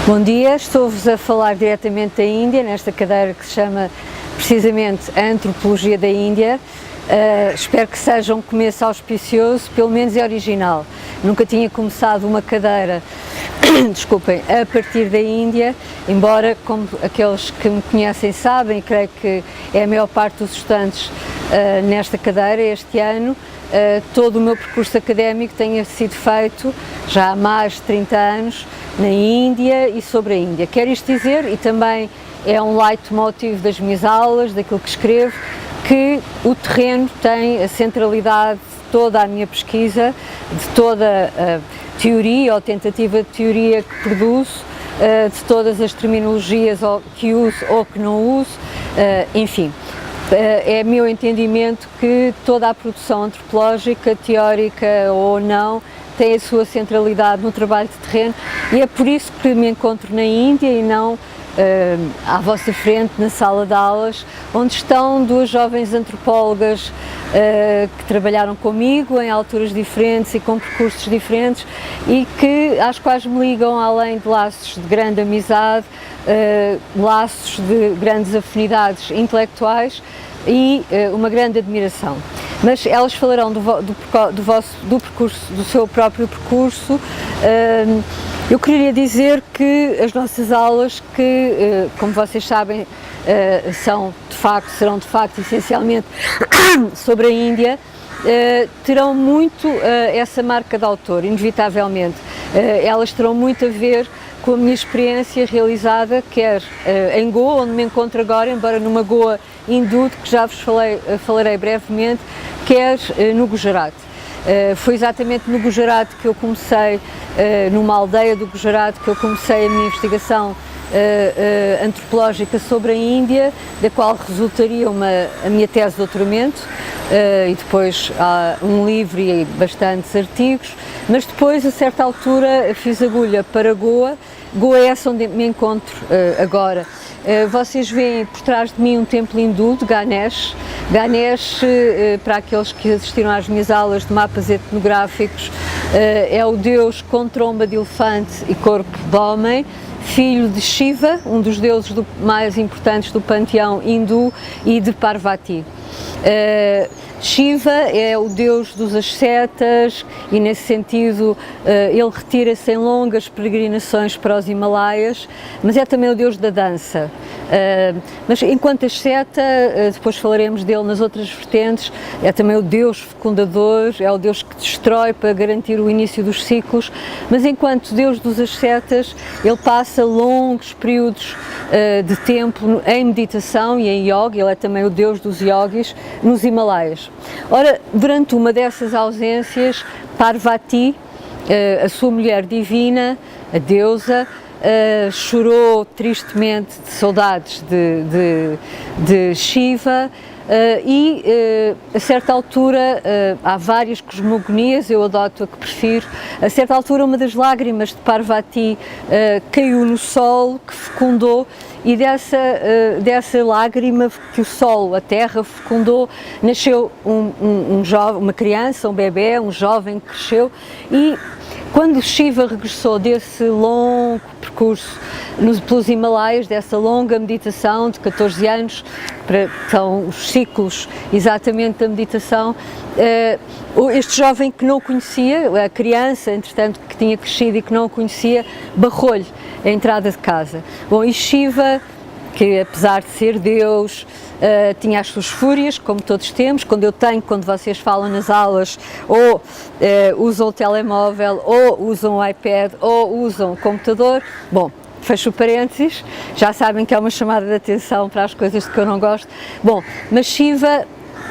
Bom dia, estou-vos a falar diretamente da Índia, nesta cadeira que se chama precisamente a Antropologia da Índia. Espero que seja um começo auspicioso, pelo menos é original. Nunca tinha começado uma cadeira, desculpem, a partir da Índia, embora, como aqueles que me conhecem sabem, e creio que é a maior parte dos estudantes nesta cadeira este ano, todo o meu percurso académico tenha sido feito já há mais de 30 anos na Índia e sobre a Índia. Quero isto dizer, e também é um leitmotiv das minhas aulas, daquilo que escrevo, que o terreno tem a centralidade de toda a minha pesquisa, de toda a teoria ou tentativa de teoria que produzo, de todas as terminologias que uso ou que não uso, enfim. É meu entendimento que toda a produção antropológica, teórica ou não, tem a sua centralidade no trabalho de terreno, e é por isso que me encontro na Índia e não à vossa frente na sala de aulas, onde estão duas jovens antropólogas que trabalharam comigo em alturas diferentes e com percursos diferentes e que, às quais me ligam, além de laços de grande amizade, laços de grandes afinidades intelectuais e uma grande admiração. Mas elas falarão do seu próprio percurso. Eu queria dizer que as nossas aulas, que como vocês sabem serão de facto essencialmente sobre a Índia, terão muito essa marca de autor, inevitavelmente. Elas terão muito a ver com a minha experiência realizada, quer em Goa, onde me encontro agora, embora numa Goa hindu, de que já vos falarei brevemente, quer no Gujarat. Foi exatamente no Gujarat que eu comecei, numa aldeia do Gujarat, que eu comecei a minha investigação antropológica sobre a Índia, da qual resultaria a minha tese de doutoramento, e depois um livro e bastantes artigos, mas depois, a certa altura, fiz agulha para Goa. Goa é essa onde me encontro agora. Vocês veem por trás de mim um templo hindu de Ganesh. Ganesh, para aqueles que assistiram às minhas aulas de mapas etnográficos, é o deus com tromba de elefante e corpo de homem, filho de Shiva, um dos deuses mais importantes do panteão hindu, e de Parvati. Shiva é o deus dos ascetas e, nesse sentido, ele retira-se em longas peregrinações para os Himalaias, mas é também o deus da dança. Mas enquanto asceta, depois falaremos dele nas outras vertentes, é também o deus fecundador, é o deus que destrói para garantir o início dos ciclos, mas enquanto deus dos ascetas, ele passa longos períodos de tempo em meditação e em yoga. Ele é também o deus dos yogis nos Himalaias. Ora, durante uma dessas ausências, Parvati, a sua mulher divina, a deusa, chorou tristemente de saudades de Shiva, e a certa altura, há várias cosmogonias, eu adoto a que prefiro, a certa altura uma das lágrimas de Parvati caiu no solo que fecundou, e dessa lágrima que o solo, a terra, fecundou, nasceu uma criança, um bebê, um jovem que cresceu. E quando Shiva regressou desse longo percurso pelos Himalaias, dessa longa meditação de 14 anos, são os ciclos exatamente da meditação, este jovem que não o conhecia, a criança, entretanto, que tinha crescido e que não o conhecia, barrou-lhe a entrada de casa. Bom, e Shiva, que apesar de ser Deus, tinha as suas fúrias, como todos temos, quando vocês falam nas aulas, ou usam o telemóvel, ou usam o iPad, ou usam o computador. Bom, fecho parênteses, já sabem que é uma chamada de atenção para as coisas de que eu não gosto. Bom, mas Shiva,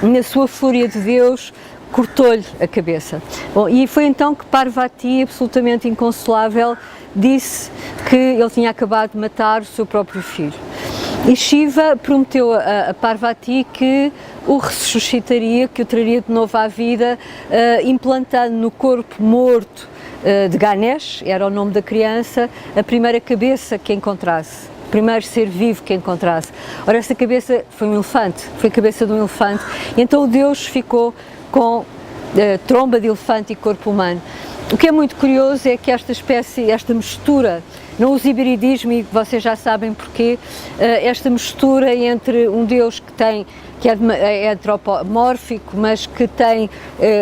na sua fúria de Deus, cortou-lhe a cabeça. Bom, e foi então que Parvati, absolutamente inconsolável, disse que ele tinha acabado de matar o seu próprio filho. E Shiva prometeu a Parvati que o ressuscitaria, que o traria de novo à vida, implantando no corpo morto de Ganesh, era o nome da criança, a primeira cabeça que encontrasse, o primeiro ser vivo que encontrasse. Ora, essa cabeça foi um elefante, foi a cabeça de um elefante, e então o Deus ficou com tromba de elefante e corpo humano. O que é muito curioso é que esta espécie, esta mistura, não uso hibridismo e vocês já sabem porquê, esta mistura entre um Deus que é antropomórfico, mas que tem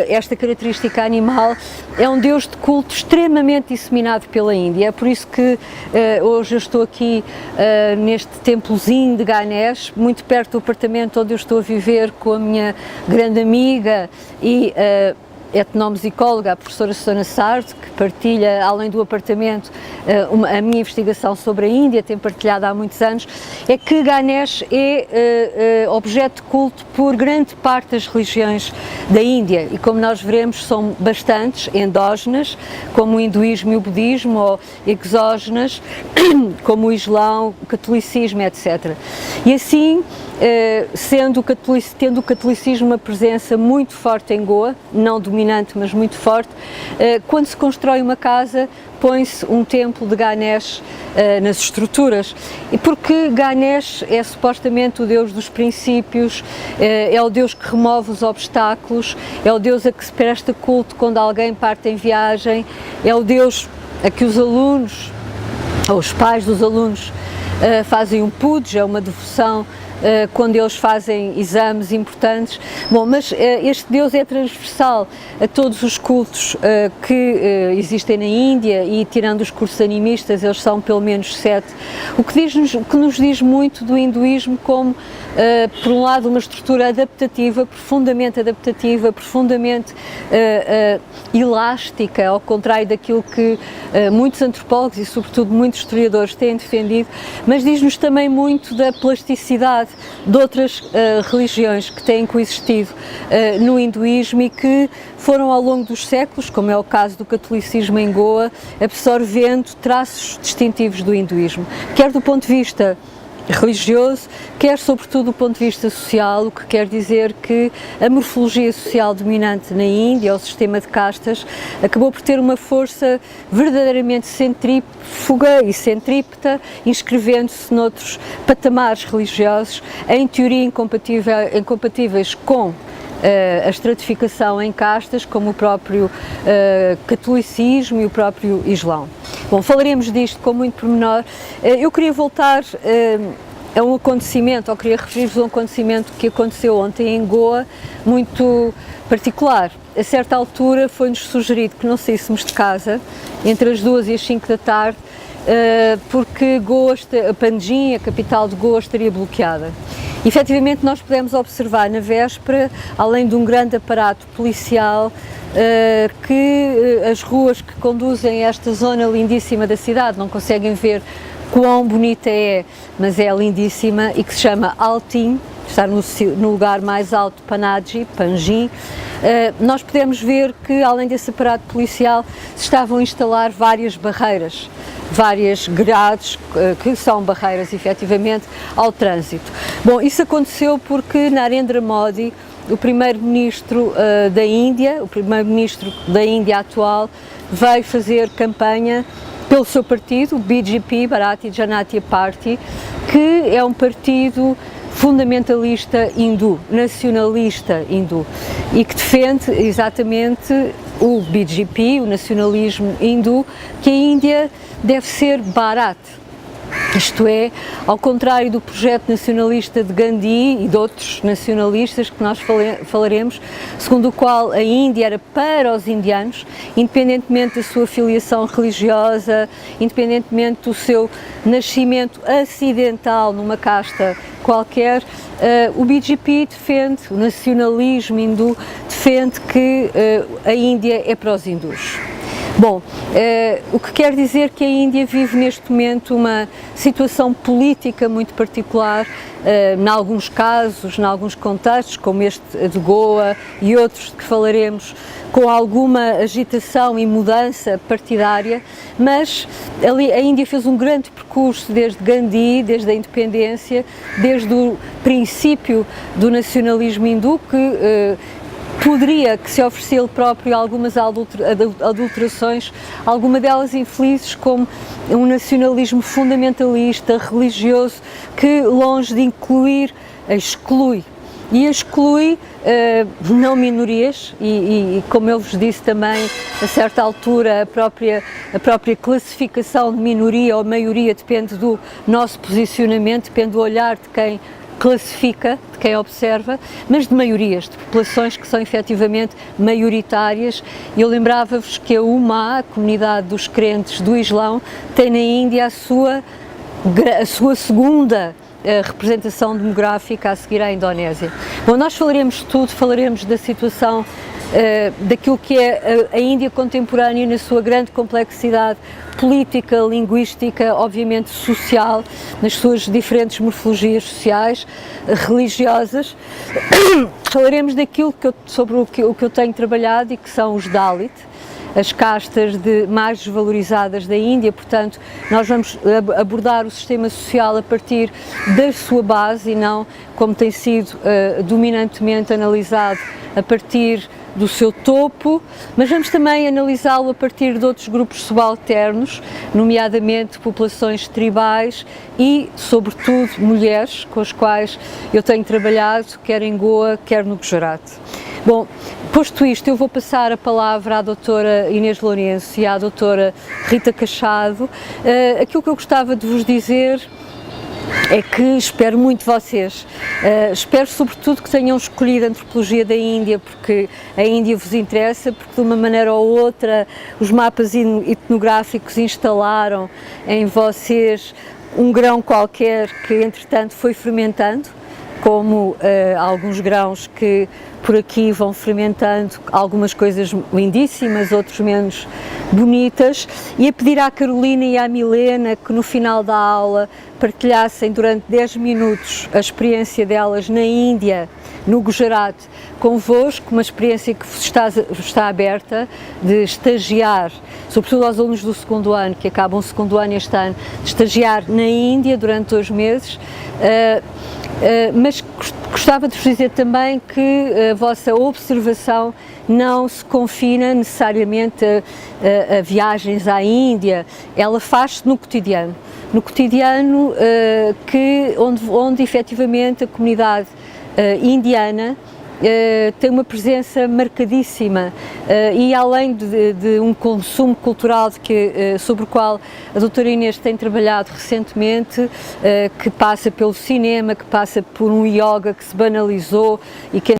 esta característica animal, é um Deus de culto extremamente disseminado pela Índia. É por isso que hoje eu estou aqui neste templozinho de Ganesh, muito perto do apartamento onde eu estou a viver com a minha grande amiga e etnomusicóloga, a professora Susana Sardo, que partilha, além do apartamento, a minha investigação sobre a Índia, tem partilhado há muitos anos, é que Ganesh é objeto de culto por grande parte das religiões da Índia e, como nós veremos, são bastantes endógenas, como o hinduísmo e o budismo, ou exógenas, como o islão, o catolicismo, etc. E assim, tendo o catolicismo uma presença muito forte em Goa, não dominante, mas muito forte, quando se constrói uma casa, põe-se um templo de Ganesh nas estruturas. E porque Ganesh é supostamente o Deus dos princípios, é o Deus que remove os obstáculos, é o Deus a que se presta culto quando alguém parte em viagem, é o Deus a que os alunos, ou os pais dos alunos, fazem um puja, uma devoção, quando eles fazem exames importantes. Bom, mas este Deus é transversal a todos os cultos que existem na Índia e, tirando os cultos animistas, eles são pelo menos 7, o que nos diz muito do hinduísmo como, por um lado, uma estrutura adaptativa, profundamente elástica, ao contrário daquilo que muitos antropólogos e, sobretudo, muitos historiadores têm defendido, mas diz-nos também muito da plasticidade de outras religiões que têm coexistido no hinduísmo e que foram ao longo dos séculos, como é o caso do catolicismo em Goa, absorvendo traços distintivos do hinduísmo, quer do ponto de vista religioso, quer sobretudo do ponto de vista social, o que quer dizer que a morfologia social dominante na Índia, o sistema de castas, acabou por ter uma força verdadeiramente centrífuga e centrípeta, inscrevendo-se noutros patamares religiosos, em teoria incompatíveis com a estratificação em castas, como o próprio catolicismo e o próprio islão. Bom, falaremos disto com muito pormenor. Eu queria voltar a um acontecimento, ou queria referir-vos a um acontecimento que aconteceu ontem em Goa, muito particular. A certa altura foi-nos sugerido que não saíssemos de casa entre as 2 e as 5 da tarde, porque Panjim, a capital de Goa, estaria bloqueada. E, efetivamente, nós pudemos observar na véspera, além de um grande aparato policial, que as ruas que conduzem a esta zona lindíssima da cidade, não conseguem ver quão bonita é, mas é lindíssima, e que se chama Altin, está no lugar mais alto de Panjim, nós podemos ver que, além desse aparato policial, se estavam a instalar várias barreiras, várias grades, que são barreiras, efetivamente, ao trânsito. Bom, isso aconteceu porque Narendra Modi, o primeiro-ministro da Índia, o primeiro-ministro da Índia atual, veio fazer campanha pelo seu partido, o BJP, Bharatiya Janata Party, que é um partido fundamentalista hindu, nacionalista hindu, e que defende exatamente o BJP, o nacionalismo hindu, que a Índia deve ser Bharat. Isto é, ao contrário do projeto nacionalista de Gandhi e de outros nacionalistas que nós falaremos, segundo o qual a Índia era para os indianos, independentemente da sua filiação religiosa, independentemente do seu nascimento acidental numa casta qualquer, o BJP defende, o nacionalismo hindu defende que a Índia é para os hindus. Bom, o que quer dizer que a Índia vive neste momento uma situação política muito particular, em alguns casos, em alguns contextos, como este de Goa e outros de que falaremos, com alguma agitação e mudança partidária, mas a Índia fez um grande percurso desde Gandhi, desde a independência, desde o princípio do nacionalismo hindu, que se oferecia ele próprio algumas adulterações, algumas delas infelizes, como um nacionalismo fundamentalista, religioso, que longe de incluir, exclui. E exclui não minorias e como eu vos disse também, a certa altura a própria classificação de minoria ou maioria depende do nosso posicionamento, depende do olhar de quem classifica, de quem observa, mas de maiorias, de populações que são efetivamente maioritárias. Eu lembrava-vos que a UMA, a comunidade dos crentes do Islão, tem na Índia a sua segunda representação demográfica a seguir à Indonésia. Bom, nós falaremos de tudo, falaremos da situação daquilo que é a Índia contemporânea na sua grande complexidade política, linguística, obviamente social, nas suas diferentes morfologias sociais, religiosas. Falaremos daquilo sobre o que eu tenho trabalhado e que são os Dalit, as castas mais desvalorizadas da Índia. Portanto, nós vamos abordar o sistema social a partir da sua base e não como tem sido dominantemente analisado a partir do seu topo, mas vamos também analisá-lo a partir de outros grupos subalternos, nomeadamente populações tribais e, sobretudo, mulheres, com as quais eu tenho trabalhado, quer em Goa, quer no Gujarat. Bom, posto isto, eu vou passar a palavra à doutora Inês Lourenço e à doutora Rita Cachado. Aquilo que eu gostava de vos dizer é que espero muito vocês, espero sobretudo que tenham escolhido a antropologia da Índia, porque a Índia vos interessa, porque de uma maneira ou outra os mapas etnográficos instalaram em vocês um grão qualquer que entretanto foi fermentando, como alguns grãos que por aqui vão fermentando algumas coisas lindíssimas, outros menos bonitas, e a pedir à Carolina e à Milena que no final da aula partilhassem durante 10 minutos a experiência delas na Índia, no Gujarat, convosco, uma experiência que vos está aberta de estagiar, sobretudo aos alunos do segundo ano, que acabam o segundo ano este ano, de estagiar na Índia durante 2 meses. Mas gostava de vos dizer também que a vossa observação não se confina necessariamente a viagens à Índia, ela faz-se no cotidiano onde efetivamente a comunidade indiana tem uma presença marcadíssima e além de um consumo cultural sobre o qual a doutora Inês tem trabalhado recentemente, que passa pelo cinema, que passa por um yoga que se banalizou e que